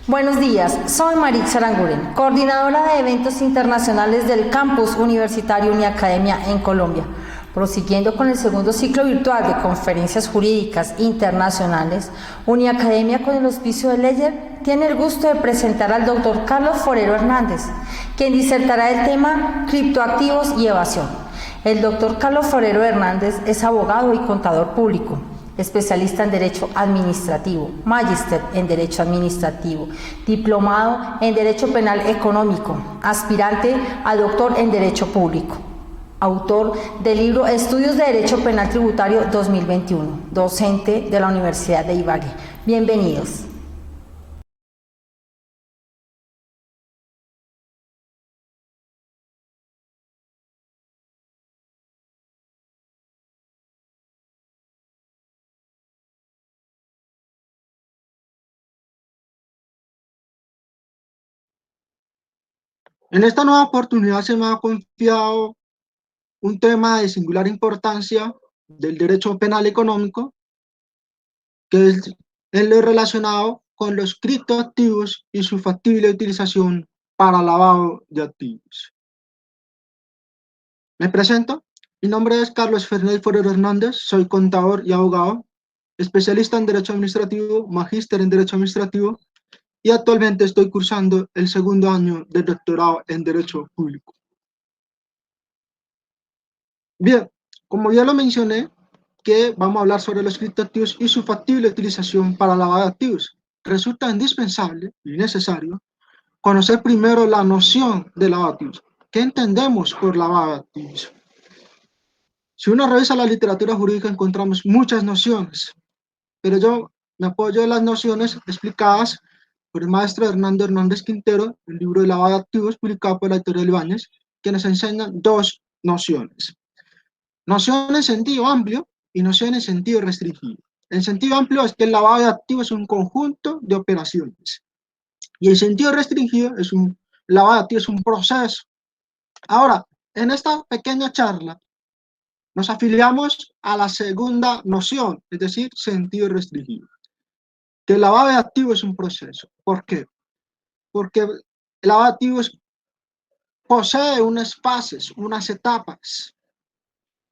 Buenos días, soy Maritza Aranguren, coordinadora de eventos internacionales del Campus Universitario Uniacademia en Colombia. Prosiguiendo con el segundo ciclo virtual de conferencias jurídicas internacionales, Uniacademia, con el auspicio de Ledger, tiene el gusto de presentar al doctor Carlos Forero Hernández, quien disertará el tema criptoactivos y evasión. El doctor Carlos Forero Hernández es abogado y contador público, especialista en Derecho Administrativo, magíster en Derecho Administrativo, diplomado en Derecho Penal Económico, aspirante a doctor en Derecho Público, autor del libro Estudios de Derecho Penal Tributario 2021, docente de la Universidad de Ibagué. Bienvenidos. En esta nueva oportunidad se me ha confiado un tema de singular importancia del derecho penal económico, que es lo relacionado con los criptoactivos y su factible utilización para lavado de activos. Me presento. Mi nombre es Carlos Fernández Forero Hernández, soy contador y abogado, especialista en Derecho Administrativo, magíster en Derecho Administrativo, y actualmente estoy cursando el segundo año del doctorado en Derecho Público. Bien, como ya lo mencioné, que vamos a hablar sobre los criptoactivos y su factible utilización para lavado de activos. Resulta indispensable y necesario conocer primero la noción de lavado de activos. ¿Qué entendemos por lavado de activos? Si uno revisa la literatura jurídica encontramos muchas nociones, pero yo me apoyo de las nociones explicadas por el maestro Hernando Hernández Quintero, el libro de lavado de activos publicado por la editorial Ibáñez, que nos enseña dos nociones. Noción en sentido amplio y noción en sentido restringido. En sentido amplio es que el lavado de activos es un conjunto de operaciones. Y en sentido restringido es un lavado de activos, es un proceso. Ahora, en esta pequeña charla, nos afiliamos a la segunda noción, es decir, sentido restringido. Que el lavado de activos es un proceso. ¿Por qué? Porque el lavado de activos posee unas fases, unas etapas.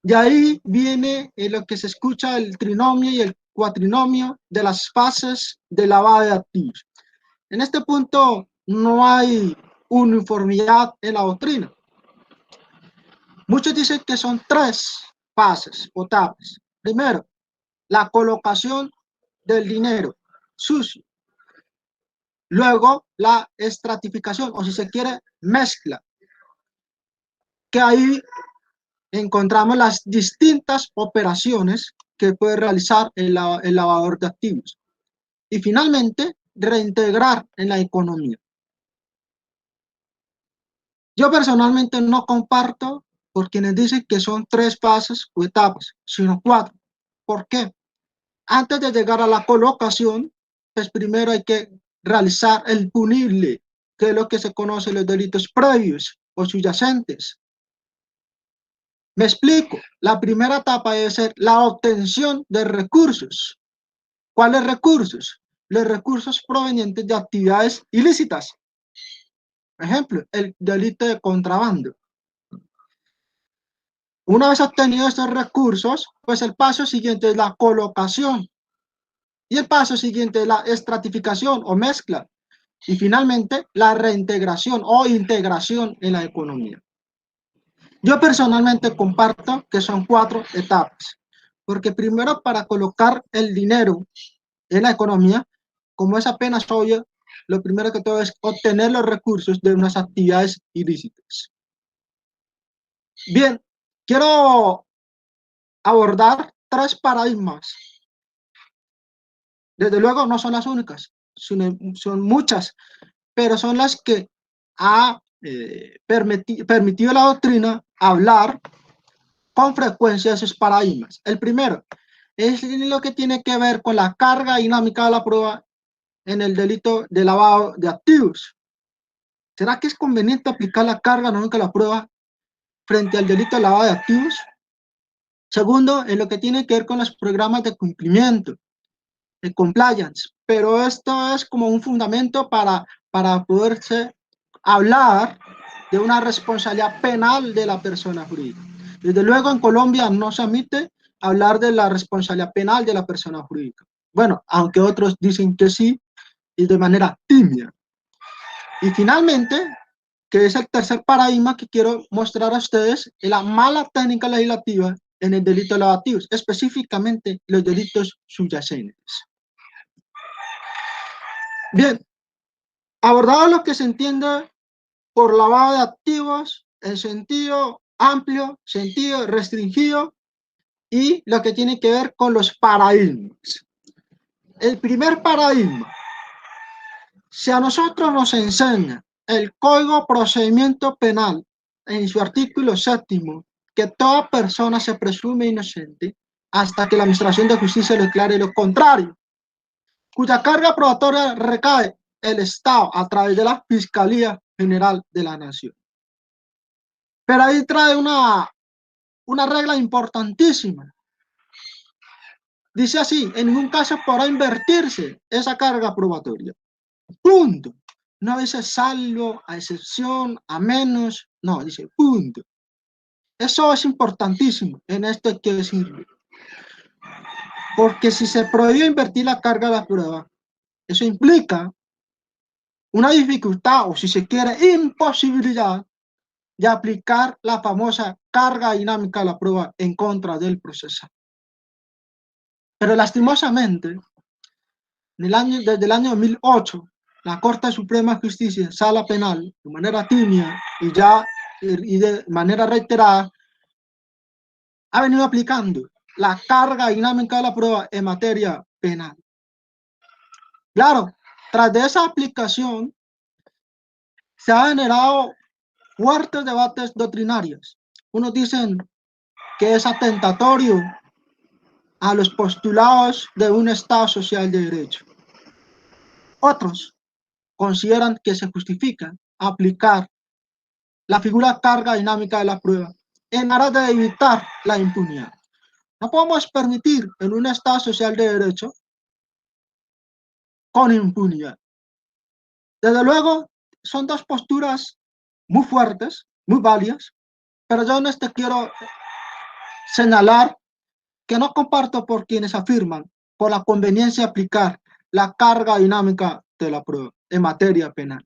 Y ahí viene lo que se escucha el trinomio y el cuatrinomio de las fases de lavado de activos. En este punto no hay uniformidad en la doctrina. Muchos dicen que son tres fases o etapas. Primero, la colocación del dinero sucio. Luego, la estratificación, o si se quiere, mezcla. Que ahí encontramos las distintas operaciones que puede realizar el lavador de activos. Y finalmente, reintegrar en la economía. Yo personalmente no comparto por quienes dicen que son tres fases o etapas, sino cuatro. ¿Por qué? Antes de llegar a la colocación, pues primero hay que realizar el punible, que es lo que se conoce los delitos previos o subyacentes. Me explico. La primera etapa debe ser la obtención de recursos. ¿Cuáles recursos? Los recursos provenientes de actividades ilícitas. Por ejemplo, el delito de contrabando. Una vez obtenidos estos recursos, pues el paso siguiente es la colocación. Y el paso siguiente es la estratificación o mezcla. Y finalmente, la reintegración o integración en la economía. Yo personalmente comparto que son cuatro etapas. Porque primero, para colocar el dinero en la economía, como es apenas obvio, lo primero que todo es obtener los recursos de unas actividades ilícitas. Bien, quiero abordar tres paradigmas. Desde luego no son las únicas, son muchas, pero son las que ha permitido la doctrina hablar con frecuencia de esos paradigmas. El primero es lo que tiene que ver con la carga dinámica de la prueba en el delito de lavado de activos. ¿Será que es conveniente aplicar la carga dinámica de la prueba frente al delito de lavado de activos? Segundo, en lo que tiene que ver con los programas de cumplimiento, de compliance, pero esto es como un fundamento para poderse hablar de una responsabilidad penal de la persona jurídica. Desde luego en Colombia no se admite hablar de la responsabilidad penal de la persona jurídica. Bueno, aunque otros dicen que sí, y de manera tímida. Y finalmente, que es el tercer paradigma que quiero mostrar a ustedes, es la mala técnica legislativa en el delito de lavativos, específicamente los delitos subyacentes. Bien, abordado lo que se entiende por lavado de activos en sentido amplio, sentido restringido y lo que tiene que ver con los paradigmas. El primer paradigma, si a nosotros nos enseña el Código Procedimiento Penal en su artículo 7º que toda persona se presume inocente hasta que la Administración de Justicia declare lo contrario, cuya carga probatoria recae el Estado a través de la Fiscalía General de la Nación. Pero ahí trae una regla importantísima. Dice así, en ningún caso podrá invertirse esa carga probatoria. Punto. No dice salvo, a excepción, a menos. No, dice punto. Eso es importantísimo. En esto hay que decirlo. Porque si se prohíbe invertir la carga de la prueba, eso implica una dificultad, o si se quiere, imposibilidad de aplicar la famosa carga dinámica de la prueba en contra del procesal. Pero lastimosamente, desde el año 2008, la Corte Suprema de Justicia, Sala Penal, de manera tibia y de manera reiterada, ha venido aplicando la carga dinámica de la prueba en materia penal. Claro, tras de esa aplicación se han generado fuertes debates doctrinarios. Unos dicen que es atentatorio a los postulados de un Estado social de derecho. Otros consideran que se justifica aplicar la figura carga dinámica de la prueba en aras de evitar la impunidad. No podemos permitir en un Estado social de derecho con impunidad. Desde luego, son dos posturas muy fuertes, muy válidas, pero yo en este quiero señalar que no comparto por quienes afirman por la conveniencia de aplicar la carga dinámica de la prueba en materia penal.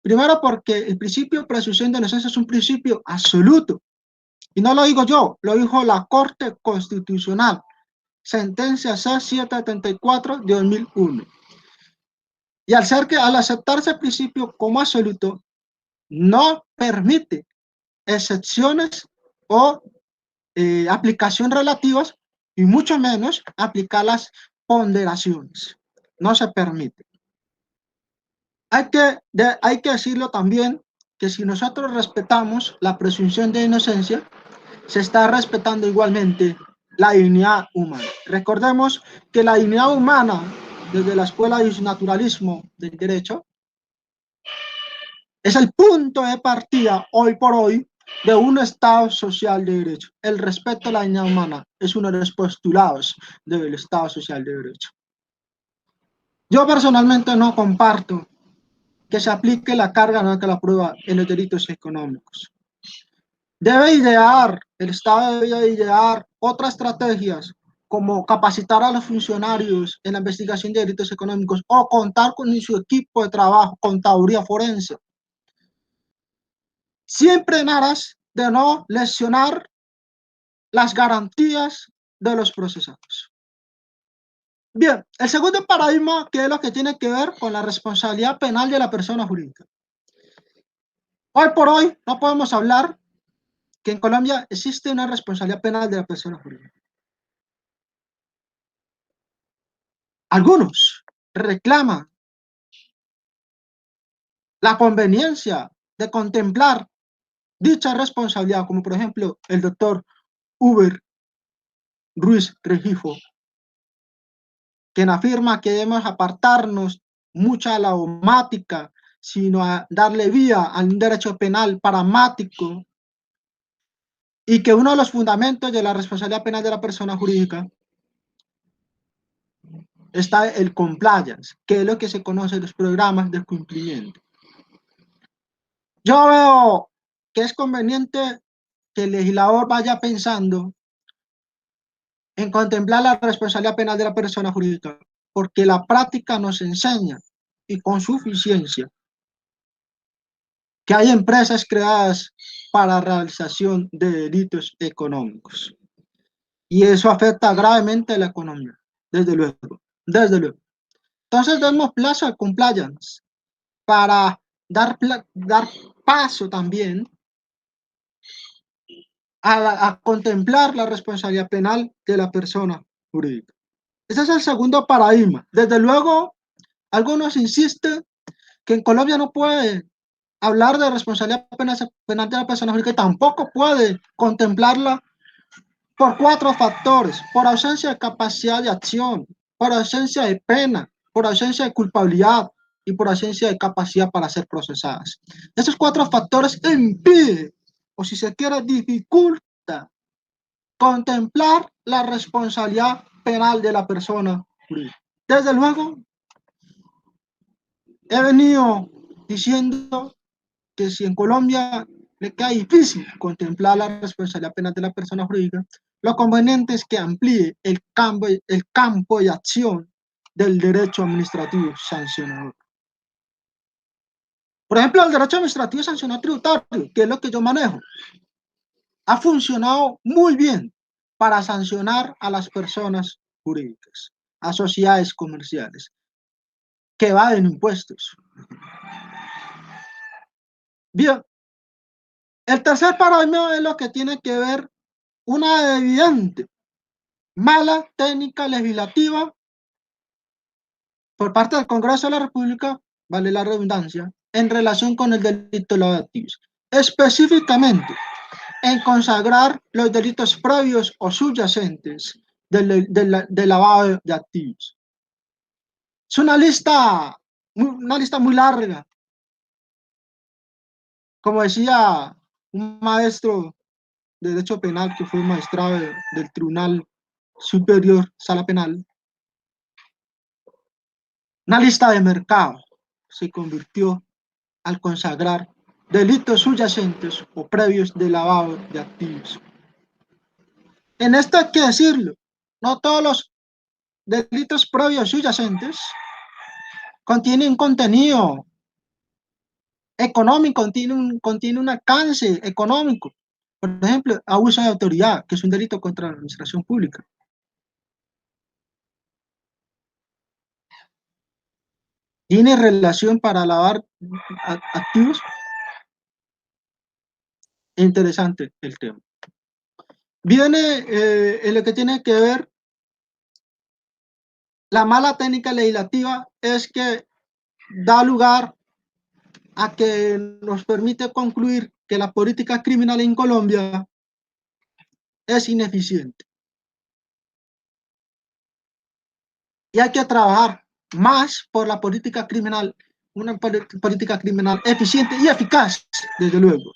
Primero porque el principio de presunción de inocencia es un principio absoluto. Y no lo digo yo, lo dijo la Corte Constitucional, sentencia C-774 de 2001. Y al aceptarse el principio como absoluto, no permite excepciones o aplicación relativas y mucho menos aplicar las ponderaciones. No se permite. Hay que decirlo también que si nosotros respetamos la presunción de inocencia, se está respetando igualmente la dignidad humana. Recordemos que la dignidad humana, desde la escuela de naturalismo del derecho, es el punto de partida hoy por hoy de un Estado social de derecho. El respeto a la dignidad humana es uno de los postulados del Estado social de derecho. Yo personalmente no comparto que se aplique la carga no que la prueba en los delitos económicos. El Estado debe idear otras estrategias como capacitar a los funcionarios en la investigación de delitos económicos o contar con su equipo de trabajo, contaduría forense. Siempre en aras de no lesionar las garantías de los procesados. Bien, el segundo paradigma, que es lo que tiene que ver con la responsabilidad penal de la persona jurídica. Hoy por hoy no podemos hablar que en Colombia existe una responsabilidad penal de la persona jurídica. Algunos reclaman la conveniencia de contemplar dicha responsabilidad, como por ejemplo el doctor Uber Ruiz Regifo, quien afirma que debemos apartarnos mucha a la homática, sino a darle vía a un derecho penal pragmático, y que uno de los fundamentos de la responsabilidad penal de la persona jurídica está el compliance, que es lo que se conoce en los programas de cumplimiento. Yo veo que es conveniente que el legislador vaya pensando en contemplar la responsabilidad penal de la persona jurídica, porque la práctica nos enseña, y con suficiencia, que hay empresas creadas para realización de delitos económicos. Y eso afecta gravemente a la economía, desde luego, desde luego. Entonces demos plazo al compliance para dar paso también a contemplar la responsabilidad penal de la persona jurídica. Ese es el segundo paradigma. Desde luego, algunos insisten que en Colombia no puede hablar de responsabilidad penal de la persona jurídica y tampoco puede contemplarla por 4 factores: por ausencia de capacidad de acción, por ausencia de pena, por ausencia de culpabilidad y por ausencia de capacidad para ser procesadas. Estos 4 factores impiden, o si se quiere, dificulta contemplar la responsabilidad penal de la persona jurídica. Desde luego, he venido diciendo que si en Colombia le queda difícil contemplar la responsabilidad penal de la persona jurídica, lo conveniente es que amplíe el campo de acción del derecho administrativo sancionador. Por ejemplo, el derecho administrativo sancionador tributario, que es lo que yo manejo, ha funcionado muy bien para sancionar a las personas jurídicas, a sociedades comerciales que evaden impuestos. Bien, el tercer paradigma es lo que tiene que ver una evidente mala técnica legislativa por parte del Congreso de la República, vale la redundancia, en relación con el delito de lavado de activos. Específicamente, en consagrar los delitos previos o subyacentes del lavado de activos. Es una lista muy larga. Como decía un maestro de Derecho Penal que fue magistrado del Tribunal Superior Sala Penal, una lista de mercado se convirtió al consagrar delitos subyacentes o previos de lavado de activos. En esto hay que decirlo, no todos los delitos previos subyacentes contienen contenido económico, contiene un alcance económico. Por ejemplo, abuso de autoridad, que es un delito contra la administración pública. ¿Tiene relación para lavar activos? Interesante el tema. Viene en lo que tiene que ver la mala técnica legislativa, es que da lugar a que nos permite concluir que la política criminal en Colombia es ineficiente. Y hay que trabajar más por la política criminal, una política criminal eficiente y eficaz, desde luego.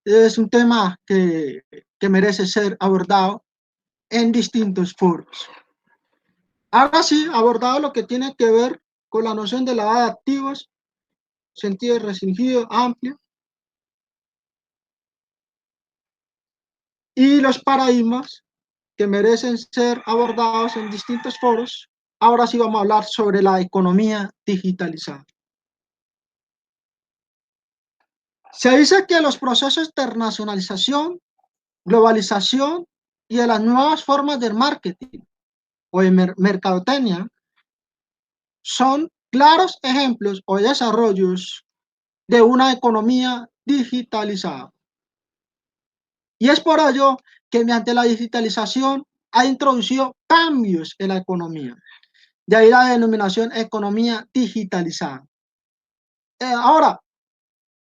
Es un tema que merece ser abordado en distintos foros. Ahora sí, abordado lo que tiene que ver con la noción de lavado de activos, sentido restringido, amplio, y los paradigmas que merecen ser abordados en distintos foros. Ahora sí vamos a hablar sobre la economía digitalizada. Se dice que los procesos de internacionalización, globalización y de las nuevas formas de marketing o de mercadotecnia son claros ejemplos o desarrollos de una economía digitalizada. Y es por ello que mediante la digitalización ha introducido cambios en la economía. De ahí la denominación economía digitalizada. Ahora,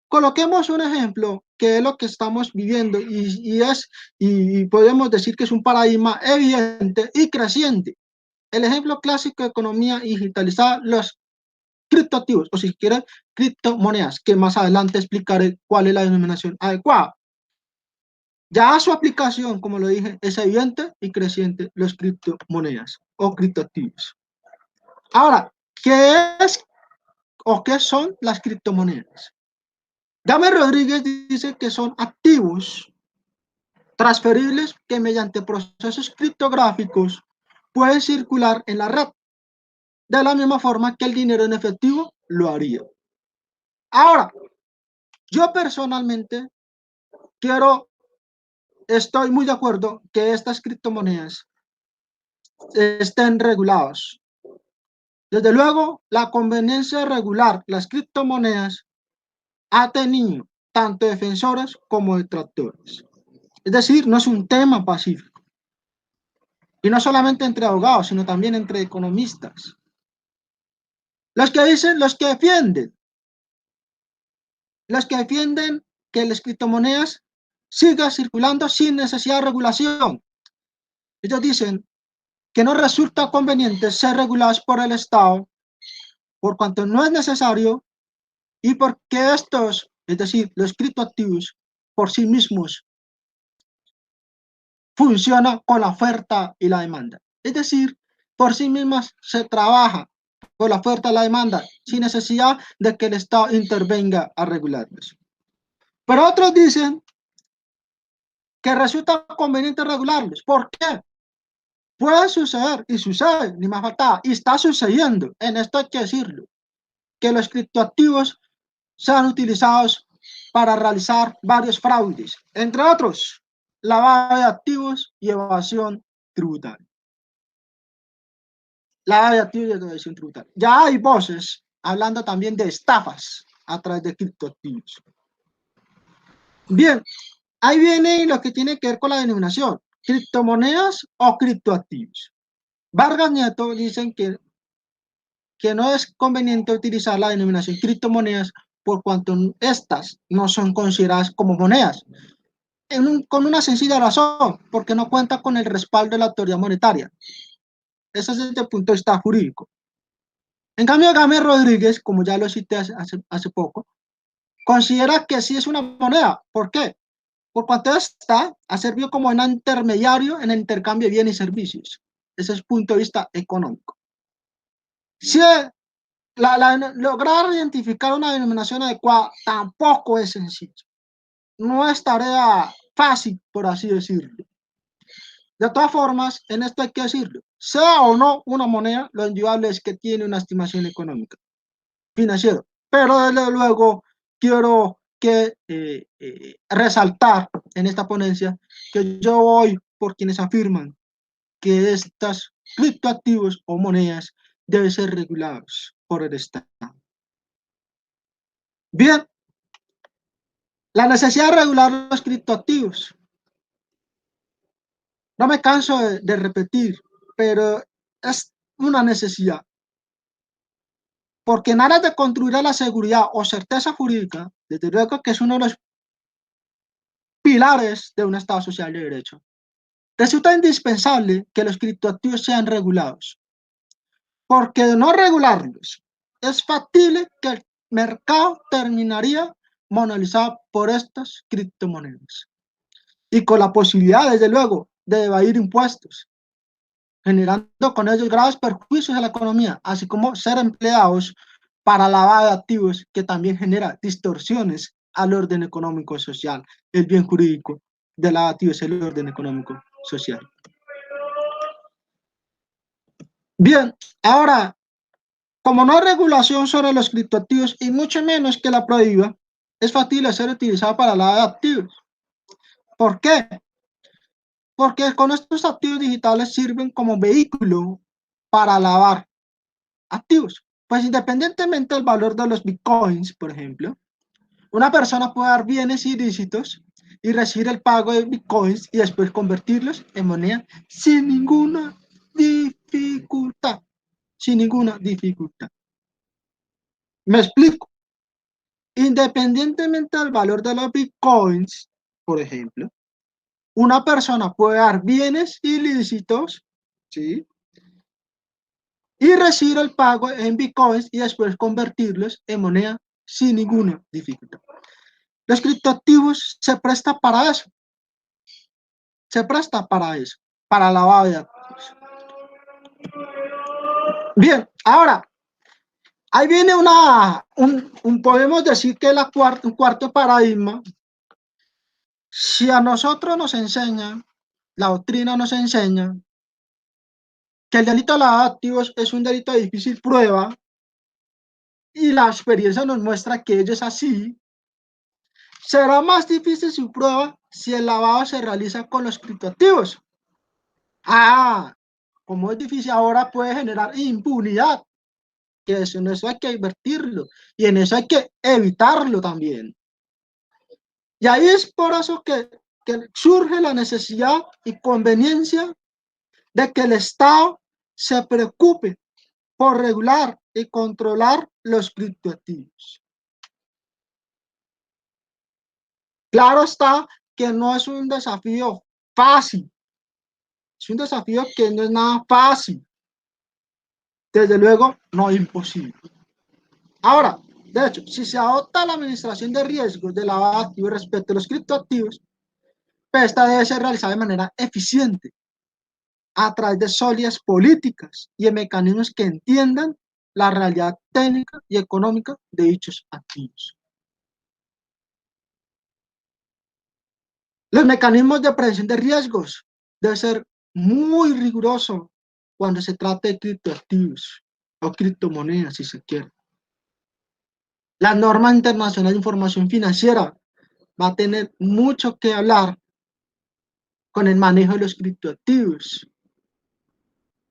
coloquemos un ejemplo que es lo que estamos viviendo y podemos decir que es un paradigma evidente y creciente. El ejemplo clásico de economía digitalizada, los criptoactivos, o si quieren, criptomonedas, que más adelante explicaré cuál es la denominación adecuada. Ya su aplicación, como lo dije, es evidente y creciente, los criptomonedas o criptoactivos. Ahora, ¿qué es o qué son las criptomonedas? Dame Rodríguez dice que son activos transferibles que mediante procesos criptográficos pueden circular en la red, de la misma forma que el dinero en efectivo lo haría. Ahora, yo personalmente estoy muy de acuerdo que estas criptomonedas estén reguladas. Desde luego, la conveniencia de regular las criptomonedas ha tenido tanto defensores como detractores. Es decir, no es un tema pacífico. Y no solamente entre abogados, sino también entre economistas. Los que dicen, los que defienden que las criptomonedas sigan circulando sin necesidad de regulación. Ellos dicen que no resulta conveniente ser regulados por el Estado por cuanto no es necesario y porque estos, es decir, los criptoactivos por sí mismos funcionan con la oferta y la demanda. Es decir, por sí mismas se trabaja por la oferta y la demanda sin necesidad de que el Estado intervenga a regularlos. Pero otros dicen que resulta conveniente regularlos. ¿Por qué? Puede suceder y sucede, ni más faltaba, y está sucediendo, en esto hay que decirlo, que los criptoactivos sean utilizados para realizar varios fraudes, entre otros, lavado de activos y evasión tributaria. Lavado de activos y evasión tributaria. Ya hay voces hablando también de estafas a través de criptoactivos. Bien, ahí viene lo que tiene que ver con la denominación, criptomonedas o criptoactivos. Vargas Nieto dicen que no es conveniente utilizar la denominación criptomonedas por cuanto estas no son consideradas como monedas, con una sencilla razón, porque no cuenta con el respaldo de la autoridad monetaria. Ese es desde el punto de vista jurídico. En cambio, Gámez Rodríguez, como ya lo cité hace poco, considera que sí es una moneda. ¿Por qué? Por cuanto esta ha servido como un intermediario en el intercambio de bienes y servicios. Ese es el punto de vista económico. Si lograr identificar una denominación adecuada tampoco es sencillo. No es tarea fácil, por así decirlo. De todas formas, en esto hay que decirlo, sea o no una moneda, lo indudable es que tiene una estimación económica, financiera. Pero desde luego quiero resaltar en esta ponencia que yo voy por quienes afirman que estas criptoactivos o monedas deben ser regulados por el Estado. Bien, la necesidad de regular los criptoactivos. No me canso de repetir, pero es una necesidad. Porque en aras de construir la seguridad o certeza jurídica, desde luego que es uno de los pilares de un Estado social de derecho, resulta indispensable que los criptoactivos sean regulados. Porque de no regularlos, es factible que el mercado terminaría monopolizado por estas criptomonedas. Y con la posibilidad, desde luego, de evadir impuestos, generando con ellos graves perjuicios a la economía, así como ser empleados para lavado de activos, que también genera distorsiones al orden económico social. El bien jurídico de lavado de activos es el orden económico social. Bien, ahora, como no hay regulación sobre los criptoactivos y mucho menos que la prohíba, es factible ser utilizado para lavado de activos. ¿Por qué? Porque con estos activos digitales sirven como vehículo para lavar activos. Pues independientemente del valor de los bitcoins, por ejemplo, una persona puede dar bienes ilícitos y recibir el pago de bitcoins y después convertirlos en moneda sin ninguna dificultad. Sin ninguna dificultad. Me explico. Independientemente del valor de los bitcoins, por ejemplo, una persona puede dar bienes ilícitos, ¿sí? Y recibir el pago en bitcoins y después convertirlos en moneda sin ninguna dificultad. Los criptoactivos se presta para eso. Se presta para eso, para lavado de activos. Bien, ahora, ahí viene podemos decir que un cuarto paradigma. Si a nosotros nos enseña, la doctrina nos enseña, que el delito de lavado de activos es un delito de difícil prueba, y la experiencia nos muestra que ello es así, será más difícil su prueba si el lavado se realiza con los criptoactivos. Como es difícil ahora, puede generar impunidad, que eso, en eso hay que advertirlo, y en eso hay que evitarlo también. Y ahí es por eso que surge la necesidad y conveniencia de que el Estado se preocupe por regular y controlar los criptoactivos. Claro está que no es un desafío fácil, es un desafío que no es nada fácil, desde luego no imposible. Ahora, de hecho, si se adopta la administración de riesgos de lavado de activos respecto a los criptoactivos, pues esta debe ser realizada de manera eficiente, a través de sólidas políticas y de mecanismos que entiendan la realidad técnica y económica de dichos activos. Los mecanismos de prevención de riesgos deben ser muy rigurosos cuando se trata de criptoactivos o criptomonedas, si se quiere. La norma internacional de información financiera va a tener mucho que hablar con el manejo de los criptoactivos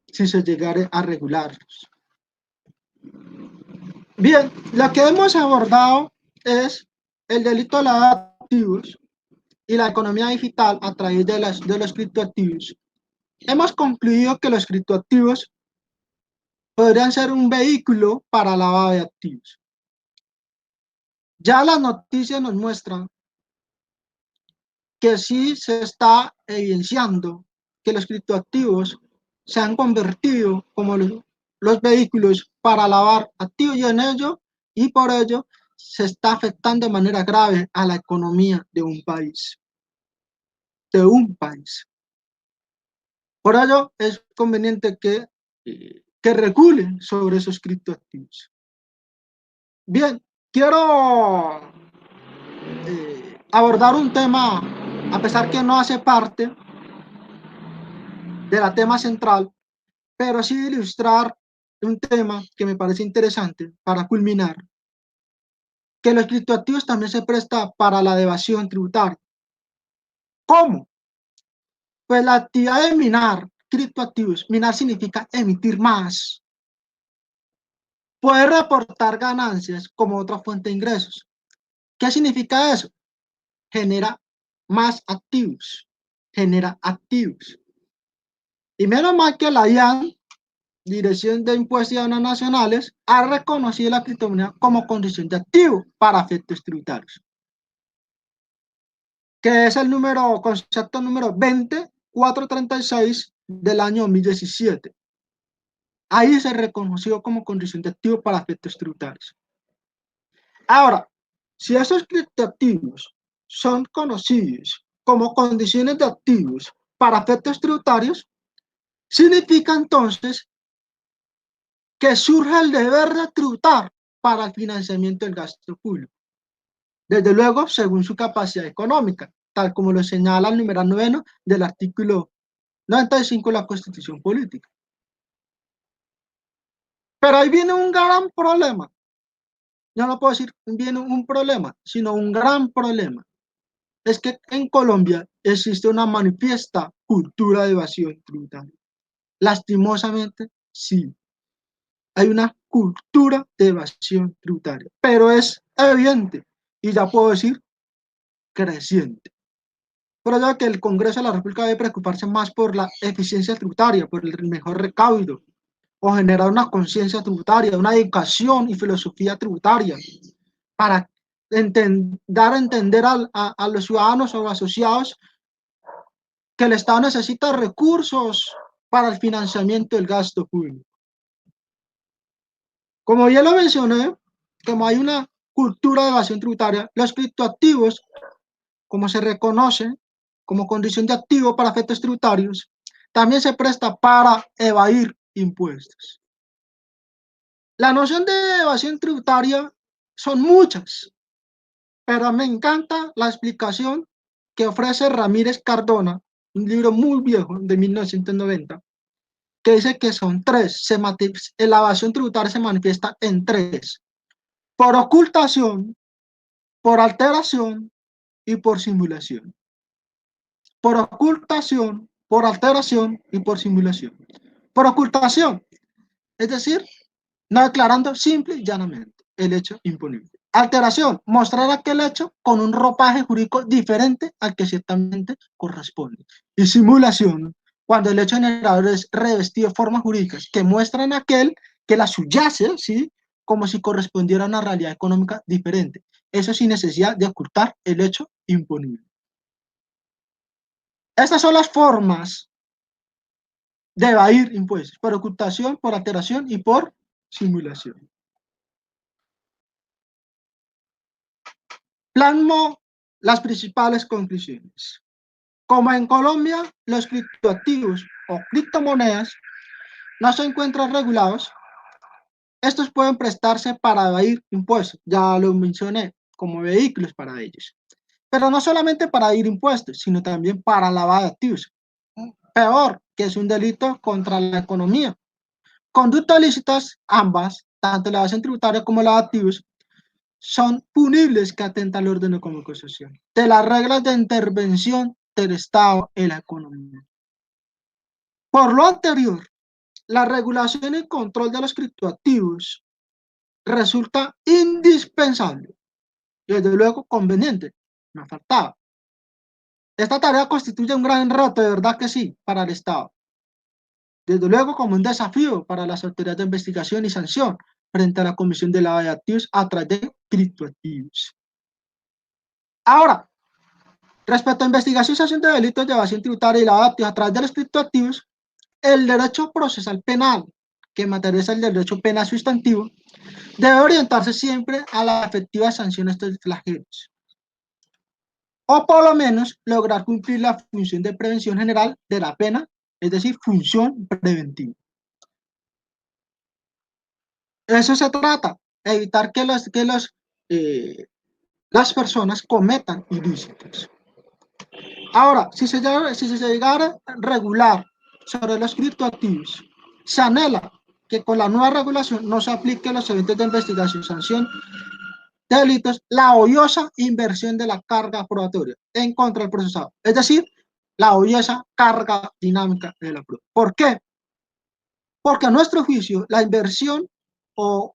si se llegara a regularlos. Bien, lo que hemos abordado es el delito de lavado de activos y la economía digital a través de los criptoactivos. Hemos concluido que los criptoactivos podrían ser un vehículo para lavado de activos. Ya las noticias nos muestran que sí se está evidenciando que los criptoactivos se han convertido como los vehículos para lavar activos y por ello se está afectando de manera grave a la economía de un país. Por ello es conveniente que regulen sobre esos criptoactivos. Bien, quiero abordar un tema, a pesar que no hace parte de la tema central, pero sí ilustrar un tema que me parece interesante para culminar, que los criptoactivos también se presta para la evasión tributaria. ¿Cómo? Pues la actividad de minar criptoactivos, minar significa emitir más, poder reportar ganancias como otra fuente de ingresos. ¿Qué significa eso? Genera más activos, genera activos. Y menos mal que la DIAN, Dirección de Impuestos y Aduanas Nacionales, ha reconocido la criptomoneda como condición de activo para efectos tributarios, que es el concepto número 20436 del año 2017. Ahí se reconoció como condición de activo para efectos tributarios. Ahora, si esos criptoactivos son conocidos como condiciones de activos para efectos tributarios, significa entonces que surge el deber de tributar para el financiamiento del gasto público. Desde luego, según su capacidad económica, tal como lo señala el numeral 9 del artículo 95 de la Constitución Política. Pero ahí viene un gran problema. Yo no puedo decir viene un problema, sino un gran problema. Es que en Colombia existe una manifiesta cultura de evasión tributaria. Lastimosamente, sí. Hay una cultura de evasión tributaria, pero es evidente y ya puedo decir creciente. Por ello que el Congreso de la República debe preocuparse más por la eficiencia tributaria, por el mejor recaudo, o generar una conciencia tributaria, una educación y filosofía tributaria, para dar a entender a los ciudadanos o asociados que el Estado necesita recursos para el financiamiento del gasto público. Como ya lo mencioné, como hay una cultura de evasión tributaria, los criptoactivos, como se reconoce como condición de activo para efectos tributarios, también se presta para evadir impuestos. La noción de evasión tributaria son muchas, pero me encanta la explicación que ofrece Ramírez Cardona, un libro muy viejo de 1990, que dice que son tres. La evasión tributaria se manifiesta en tres: por ocultación, por alteración y por simulación. Por ocultación, por alteración y por simulación. Por ocultación, es decir, no declarando simple y llanamente el hecho imponible. Alteración, mostrar aquel hecho con un ropaje jurídico diferente al que ciertamente corresponde. Y simulación, cuando el hecho generador es revestido de formas jurídicas que muestran aquel que la subyace, ¿sí?, como si correspondiera a una realidad económica diferente. Eso sin necesidad de ocultar el hecho imponible. Estas son las formas de evadir impuestos: por ocultación, por alteración y por simulación. Plasmo las principales conclusiones. Como en Colombia los criptoactivos o criptomonedas no se encuentran regulados, estos pueden prestarse para evadir impuestos, ya lo mencioné, como vehículos para ellos. Pero no solamente para evadir impuestos, sino también para lavar de activos. Peor, que es un delito contra la economía. Conductas ilícitas, ambas, tanto la evasión tributaria como la de activos, son punibles que atentan al orden económico social, de las reglas de intervención del Estado en la economía. Por lo anterior, la regulación y control de los criptoactivos resulta indispensable y desde luego conveniente, me faltaba. Esta tarea constituye un gran reto, de verdad que sí, para el Estado. Desde luego como un desafío para las autoridades de investigación y sanción frente a la Comisión de Lavado de Activos a través de criptoactivos. Ahora, respecto a investigación y sanción de delitos de evasión tributaria y lavado de activos a través de los criptoactivos, el derecho procesal penal, que materializa el derecho penal sustantivo, debe orientarse siempre a la efectiva sanción de estos flagelos, o por lo menos lograr cumplir la función de prevención general de la pena, es decir, función preventiva. Eso se trata, evitar que las personas cometan ilícitos. Ahora, si se llegara a regular sobre los criptoactivos, se anhela que con la nueva regulación no se aplique los eventos de investigación y sanción de delitos la odiosa inversión de la carga probatoria en contra del procesado, es decir, la odiosa carga dinámica de la prueba. ¿Por qué? Porque a nuestro juicio la inversión o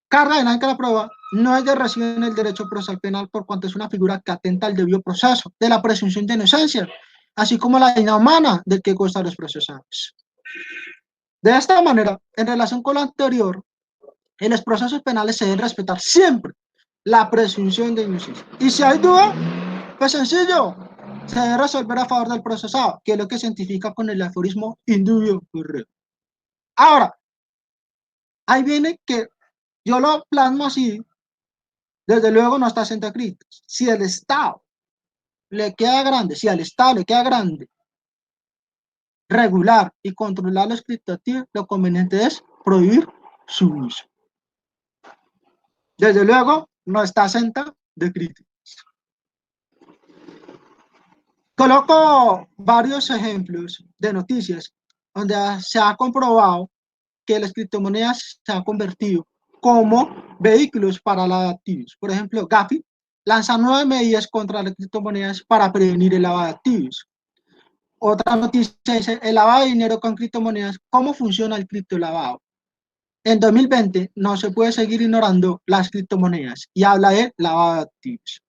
carga dinámica de la prueba no es de recibo en el derecho procesal penal, por cuanto es una figura que atenta al debido proceso de la presunción de inocencia, así como la dignidad humana del que gozan los procesados. De esta manera, en relación con lo anterior, en los procesos penales se debe respetar siempre la presunción de inocencia. Y si hay duda, pues sencillo, se debe resolver a favor del procesado, que es lo que se identifica con el aforismo indubio pro reo. Ahora, ahí viene que yo lo plasmo así, desde luego no está exento de críticas. Si el Estado le queda grande, si al Estado le queda grande regular y controlar los criptoactivos, lo conveniente es prohibir su uso. Desde luego, no está exenta de críticas. Coloco varios ejemplos de noticias donde se ha comprobado que las criptomonedas se han convertido como vehículos para lavado de activos. Por ejemplo, Gafi lanza 9 medidas contra las criptomonedas para prevenir el lavado de activos. Otra noticia dice: el lavado de dinero con criptomonedas, ¿cómo funciona el criptolavado? En 2020 no se puede seguir ignorando las criptomonedas y habla de lavado de activos.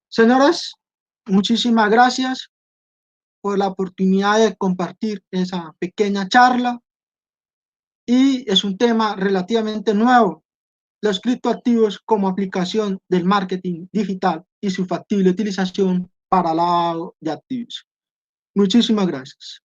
Señores, muchísimas gracias por la oportunidad de compartir esa pequeña charla, y es un tema relativamente nuevo, los criptoactivos como aplicación del marketing digital y su factible utilización para lavado de activos. Muchísimas gracias.